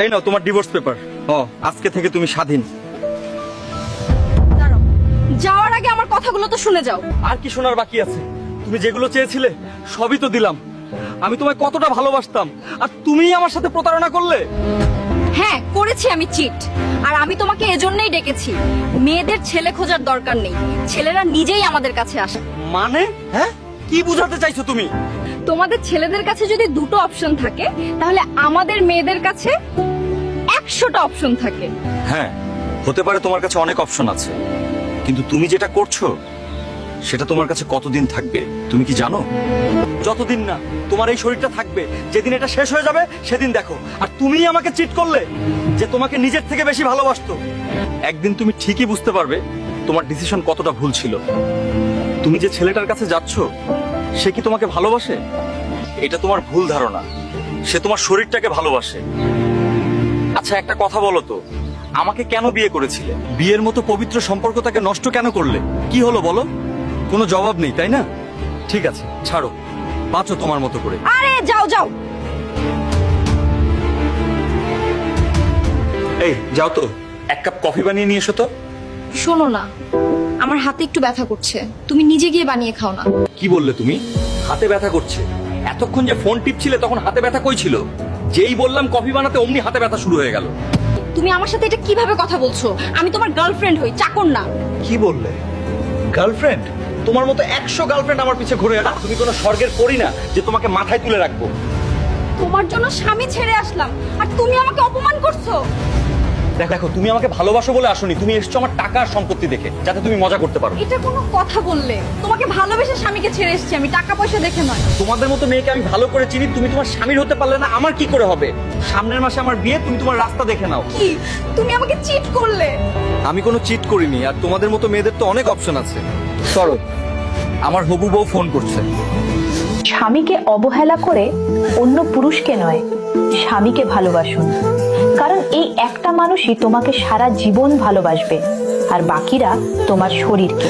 এই নাও তোমার divorce paper. আজকে থেকে তুমি স্বাধীন। দাঁড়াও, যাওয়ার আগে আমার কথাগুলো তো শুনে যাও। আর কি শোনার বাকি আছে? তুমি যেগুলো চেয়েছিলে সবই তো দিলাম। আমি তোমায় কতটা ভালোবাসতাম, আর তুমিই আমার সাথে প্রতারণা করলে। হ্যাঁ, করেছি আমি চিট। আর আমি তোমাকে এজন্যই ডেকেছি, মেয়েদের ছেলে খোঁজার দরকার নেই, ছেলেরা নিজেই আমাদের কাছে আসে। মানে হ্যাঁ, কি বোঝাতে চাইছো তুমি? তোমাদের ছেলেদের কাছে যদি দুটো অপশন থাকে, তাহলে আমাদের মেয়েদের কাছে 100টা অপশন থাকে। হ্যাঁ, হতে পারে তোমার কাছে অনেক অপশন আছে, কিন্তু তুমি যেটা করছো সেটা তোমার কাছে কতদিন থাকবে তুমি কি জানো? যতদিন না তোমার এই শরীরটা থাকবে, যেদিন এটা শেষ হয়ে যাবে সেদিন দেখো। আর তুমিই আমাকে চিট করলে, যে তোমাকে নিজের থেকে বেশি ভালোবাসতো। একদিন তুমি ঠিকই বুঝতে পারবে তোমার ডিসিশন কতটা ভুল ছিল। তুমি যে ছেলেটার কাছে যাচ্ছ, সে কি তোমাকে ভালোবাসে? এটা তোমার ভুল ধারণা। সে তোমার শরীরটাকে ভালোবাসে। আচ্ছা, একটা কথা বলো তো, আমাকে কেন বিয়ে করেছিলে? বিয়ের মতো পবিত্র সম্পর্কটাকে নষ্ট কেন করলে? কি হলো বলো? কোনো জবাব নেই, তাই না? ঠিক আছে, ছাড়ো, বাঁচো তোমার মতো করে। আরে যাও যাও। এই যাও তো, এক কাপ কফি বানিয়ে নিয়ে এসো তো। শোনো না, আমার হাতে একটু ব্যথা করছে, তুমি নিজে গিয়ে বানিয়ে খাও না। কি বললে তুমি? হাতে ব্যথা করছে? এতক্ষণ যে ফোন টিপছিলে তখন হাতে ব্যথা কই ছিল? যেই বললাম কফি বানাতে অমনি হাতে ব্যথা শুরু হয়ে গেল। তুমি আমার সাথে এটা কিভাবে কথা বলছো? আমি তোমার গার্লফ্রেন্ড হই, চাকর না। কি বললে? গার্লফ্রেন্ড? তোমার মতো 100 গার্লফ্রেন্ড আমার পিছে ঘুরে বেড়ায়। তুমি কোনো স্বর্গের পরি না যে তোমাকে মাথায় তুলে রাখবো। তোমার জন্য স্বামী ছেড়ে আসলাম, আর তুমি আমাকে অপমান করছো। দেখো, তুমি আমাকে ভালোবাসো বলে আসোনি, তুমি এসছো আমার টাকা আর সম্পত্তি দেখে, যাতে তুমি মজা করতে পারো। এটা কোনো কথা বললে? তোমাকে ভালোবেসে স্বামীকে ছেড়ে এসেছি আমি, টাকা পয়সা দেখে নয়। তোমাদের মতো মেয়েকে আমি ভালো করে চিনি, তুমি তোমার স্বামীর হতে পারলে না, আমার কি করে হবে? সামনের মাসে আমার বিয়ে, তুমি তোমার রাস্তা দেখে নাও। কি, তুমি আমাকে চিট করলে? আমি কোনো চিট করিনি, আর তোমাদের মতো মেয়েদের তো অনেক অপশন আছে। সরো, আমার হবু বউ ফোন করছে। স্বামীকে অবহেলা করে অন্য পুরুষকে নয়, স্বামীকে ভালোবাসুন। কারণ এই একটা মানুষই তোমাকে সারা জীবন ভালোবাসবে, আর বাকিরা তোমার শরীরকে।